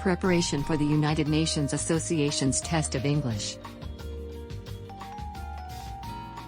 preparation for the United Nations Association's test of English.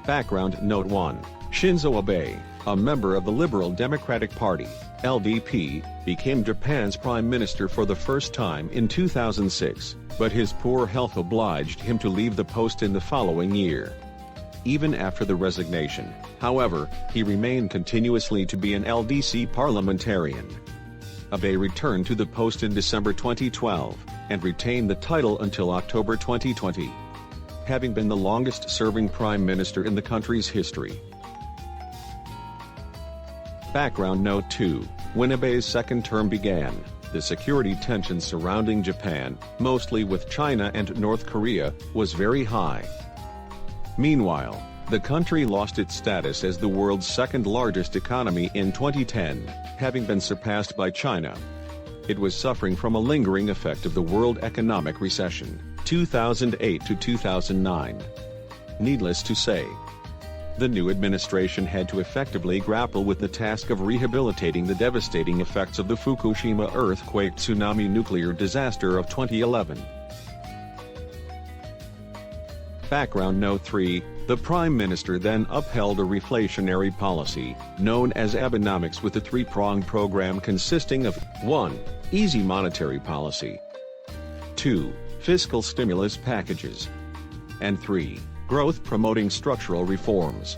Background Note 1. Shinzo Abe, a member of the Liberal Democratic Party, LDP, became Japan's prime minister for the first time in 2006, but his poor health obliged him to leave the post in the following year. Even after the resignation, however, he remained continuously to be an LDC parliamentarian. Abe returned to the post in December 2012, and retained the title until October 2020. Having been the longest-serving prime minister in the country's history. Background Note 2. When Abe's second term began, the security tension surrounding Japan, mostly with China and North Korea, was very high. Meanwhile, the country lost its status as the world's second-largest economy in 2010, having been surpassed by China. It was suffering from a lingering effect of the world economic recession, 2008 to 2009. Needless to say, the new administration had to effectively grapple with the task of rehabilitating the devastating effects of the Fukushima earthquake-tsunami nuclear disaster of 2011. Background Note 3. The Prime Minister then upheld a reflationary policy, known as Abenomics, with a three-pronged program consisting of 1. Easy monetary policy, 2. Fiscal stimulus packages, and 3. Growth-promoting structural reforms.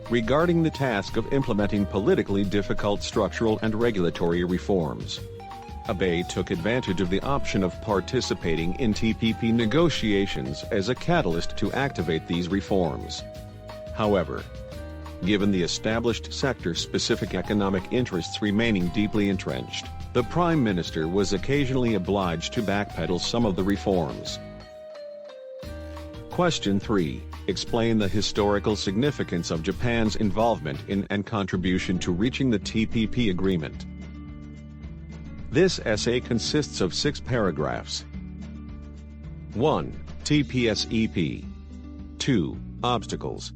Regarding the task of implementing politically difficult structural and regulatory reforms, Abe took advantage of the option of participating in TPP negotiations as a catalyst to activate these reforms. However, given the established sector-specific economic interests remaining deeply entrenched, the Prime Minister was occasionally obliged to backpedal some of the reforms. Question 3. Explain the historical significance of Japan's involvement in and contribution to reaching the TPP agreement. This essay consists of 6 paragraphs. 1. TPSEP. 2. Obstacles.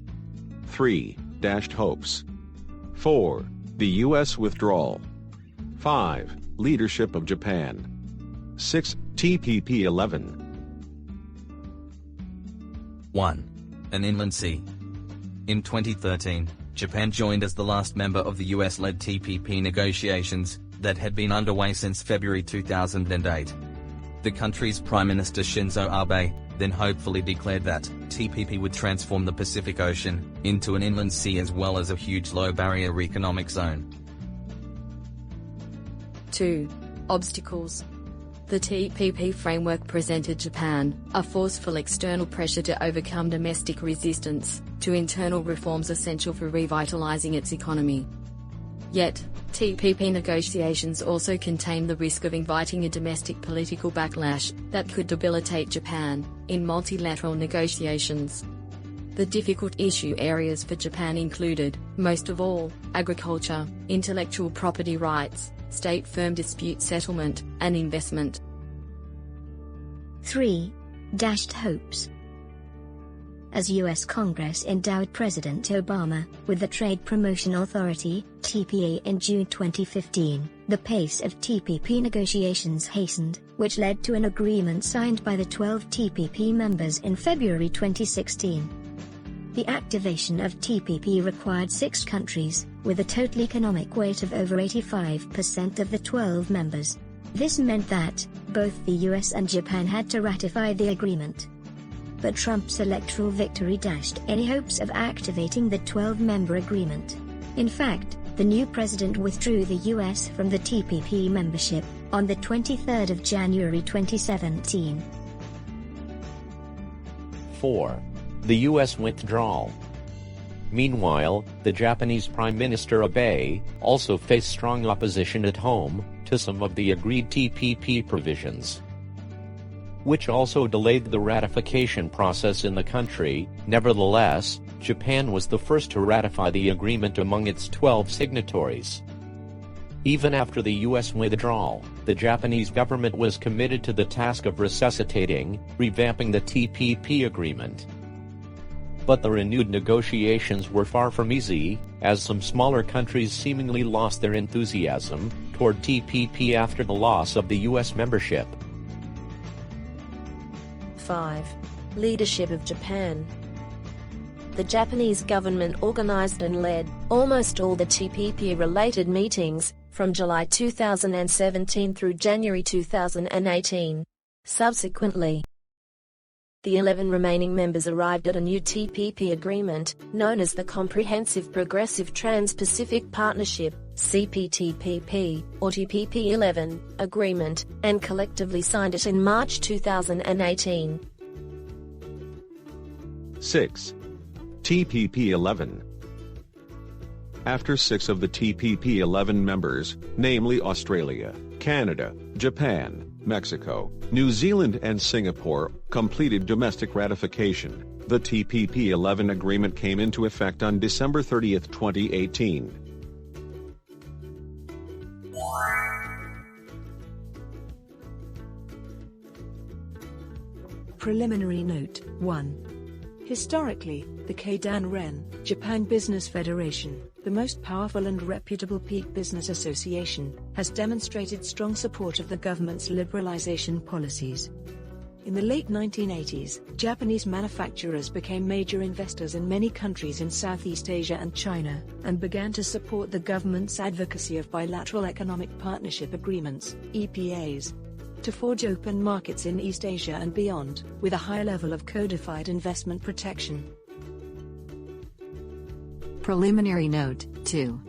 3. Dashed hopes. 4. The U.S. withdrawal. 5. Leadership of Japan. 6. TPP 11. 1. An inland sea. In 2013, Japan joined as the last member of the US-led TPP negotiations that had been underway since February 2008. The country's Prime Minister Shinzo Abe then hopefully declared that TPP would transform the Pacific Ocean into an inland sea as well as a huge low-barrier economic zone. 2. Obstacles. The TPP framework presented Japan a forceful external pressure to overcome domestic resistance to internal reforms essential for revitalizing its economy. Yet, TPP negotiations also contain the risk of inviting a domestic political backlash that could debilitate Japan in multilateral negotiations. The difficult issue areas for Japan included, most of all, agriculture, intellectual property rights, state-firm dispute settlement, and investment. 3. Dashed hopes. As U.S. Congress endowed President Obama with the Trade Promotion Authority, TPA, in June 2015, the pace of TPP negotiations hastened, which led to an agreement signed by the 12 TPP members in February 2016. The activation of TPP required 6 countries, with a total economic weight of over 85% of the 12 members. This meant that both the US and Japan had to ratify the agreement. But Trump's electoral victory dashed any hopes of activating the 12-member agreement. In fact, the new president withdrew the US from the TPP membership on the 23rd of January 2017. 4. The U.S. withdrawal. Meanwhile, the Japanese Prime Minister Abe also faced strong opposition at home to some of the agreed TPP provisions, which also delayed the ratification process in the country. Nevertheless, Japan was the first to ratify the agreement among its 12 signatories. Even after the U.S. withdrawal, the Japanese government was committed to the task of resuscitating, revamping the TPP agreement. But the renewed negotiations were far from easy, as some smaller countries seemingly lost their enthusiasm toward TPP after the loss of the U.S. membership. 5. Leadership of Japan. The Japanese government organized and led almost all the TPP-related meetings, from July 2017 through January 2018. Subsequently, the 11 remaining members arrived at a new TPP agreement, known as the Comprehensive Progressive Trans-Pacific Partnership (CPTPP) or TPP-11 agreement, and collectively signed it in March 2018. 6. TPP-11. After 6 of the TPP-11 members, namely Australia, Canada, Japan, Mexico, New Zealand and Singapore, completed domestic ratification, the TPP-11 agreement came into effect on December 30, 2018. Preliminary Note 1. Historically, the Keidan-Ren, Japan Business Federation, the most powerful and reputable peak business association, has demonstrated strong support of the government's liberalization policies. In the late 1980s, Japanese manufacturers became major investors in many countries in Southeast Asia and China, and began to support the government's advocacy of bilateral economic partnership agreements, EPAs, to forge open markets in East Asia and beyond, with a high level of codified investment protection. Preliminary Note 2.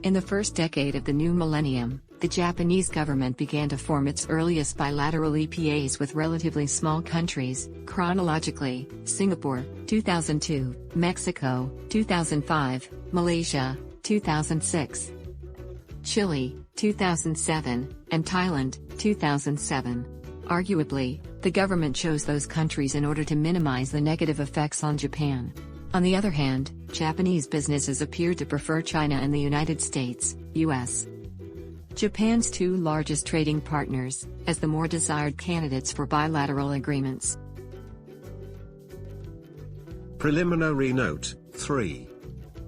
In the first decade of the new millennium, the Japanese government began to form its earliest bilateral EPAs with relatively small countries, chronologically: Singapore, 2002, Mexico, 2005, Malaysia, 2006, Chile, 2007, and Thailand, 2007. Arguably, the government chose those countries in order to minimize the negative effects on Japan. On the other hand, Japanese businesses appeared to prefer China and the United States, US. Japan's two largest trading partners, as the more desired candidates for bilateral agreements. Preliminary Note 3.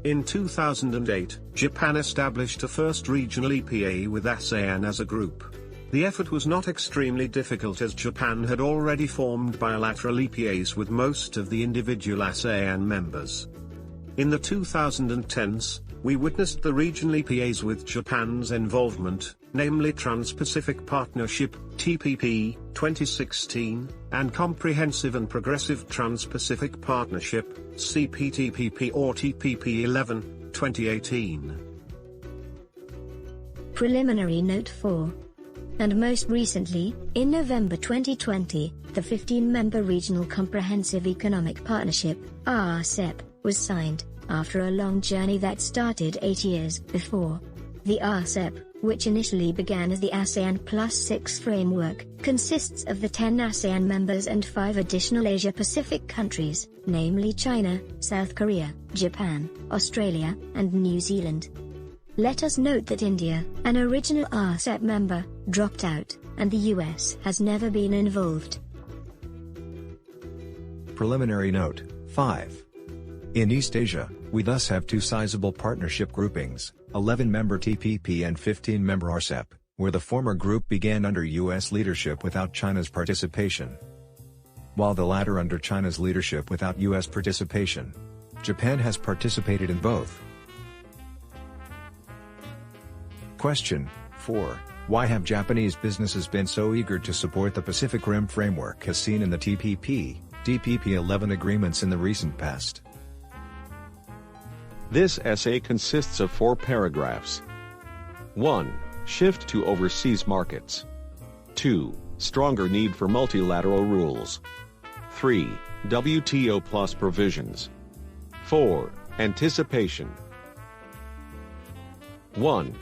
In 2008, Japan established a first regional EPA with ASEAN as a group. The effort was not extremely difficult as Japan had already formed bilateral EPAs with most of the individual ASEAN members. In the 2010s, we witnessed the regional EPAs with Japan's involvement, namely Trans-Pacific Partnership, TPP, 2016, and Comprehensive and Progressive Trans-Pacific Partnership, CPTPP or TPP-11, 2018. Preliminary Note 4. And most recently, in November 2020, the 15-member Regional Comprehensive Economic Partnership, RCEP, was signed, after a long journey that started 8 years before. The RCEP, which initially began as the ASEAN Plus 6 framework, consists of the 10 ASEAN members and 5 additional Asia-Pacific countries, namely China, South Korea, Japan, Australia, and New Zealand. Let us note that India, an original RCEP member, dropped out, and the US has never been involved. Preliminary Note 5. In East Asia, we thus have two sizable partnership groupings, 11-member TPP and 15-member RCEP, where the former group began under US leadership without China's participation, while the latter under China's leadership without US participation. Japan has participated in both. Question 4. Why have Japanese businesses been so eager to support the Pacific Rim framework as seen in the TPP, TPP-11 agreements in the recent past? This essay consists of 4 paragraphs. 1. Shift to overseas markets. 2. Stronger need for multilateral rules. 3. WTO-plus provisions. 4. Anticipation. 1.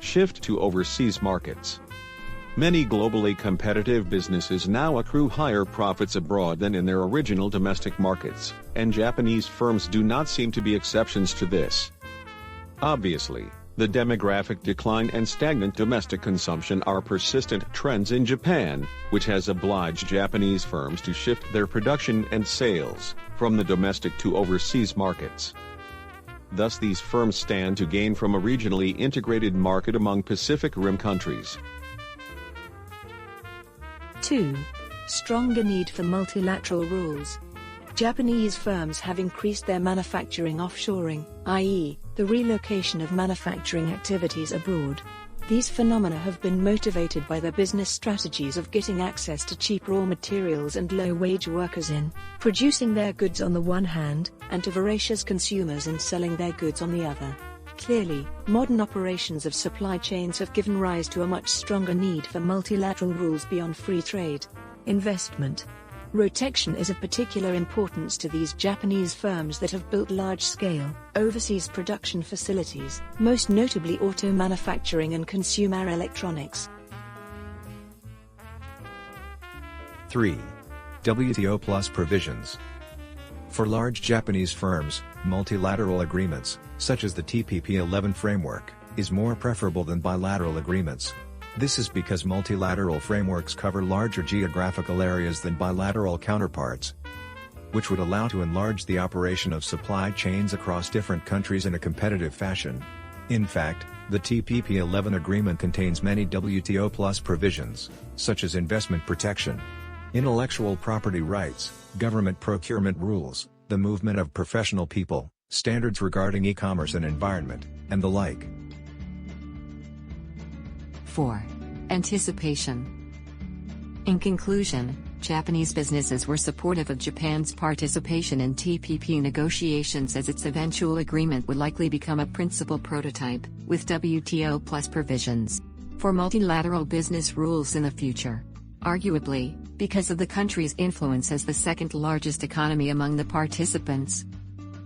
Shift to overseas markets. Many globally competitive businesses now accrue higher profits abroad than in their original domestic markets, and Japanese firms do not seem to be exceptions to this. Obviously, the demographic decline and stagnant domestic consumption are persistent trends in Japan, which has obliged Japanese firms to shift their production and sales from the domestic to overseas markets. Thus these firms stand to gain from a regionally integrated market among Pacific Rim countries. 2. Stronger need for multilateral rules. Japanese firms have increased their manufacturing offshoring, i.e., the relocation of manufacturing activities abroad. These phenomena have been motivated by their business strategies of getting access to cheap raw materials and low-wage workers in producing their goods on the one hand, and to voracious consumers in selling their goods on the other. Clearly, modern operations of supply chains have given rise to a much stronger need for multilateral rules beyond free trade. Investment. Protection is of particular importance to these Japanese firms that have built large-scale, overseas production facilities, most notably auto manufacturing and consumer electronics. 3. WTO-plus provisions. For large Japanese firms, multilateral agreements, such as the TPP-11 framework, is more preferable than bilateral agreements. This is because multilateral frameworks cover larger geographical areas than bilateral counterparts, which would allow to enlarge the operation of supply chains across different countries in a competitive fashion. In fact, the TPP-11 agreement contains many WTO-plus provisions, such as investment protection, intellectual property rights, government procurement rules, the movement of professional people, standards regarding e-commerce and environment, and the like. 4. Anticipation. In conclusion, Japanese businesses were supportive of Japan's participation in TPP negotiations as its eventual agreement would likely become a principal prototype, with WTO-plus provisions for multilateral business rules in the future. Arguably, because of the country's influence as the second largest economy among the participants,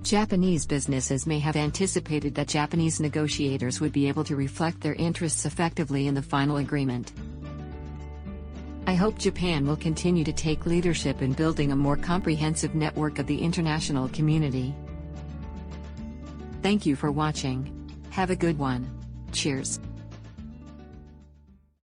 Japanese businesses may have anticipated that Japanese negotiators would be able to reflect their interests effectively in the final agreement. I hope Japan will continue to take leadership in building a more comprehensive network of the international community. Thank you for watching. Have a good one. Cheers.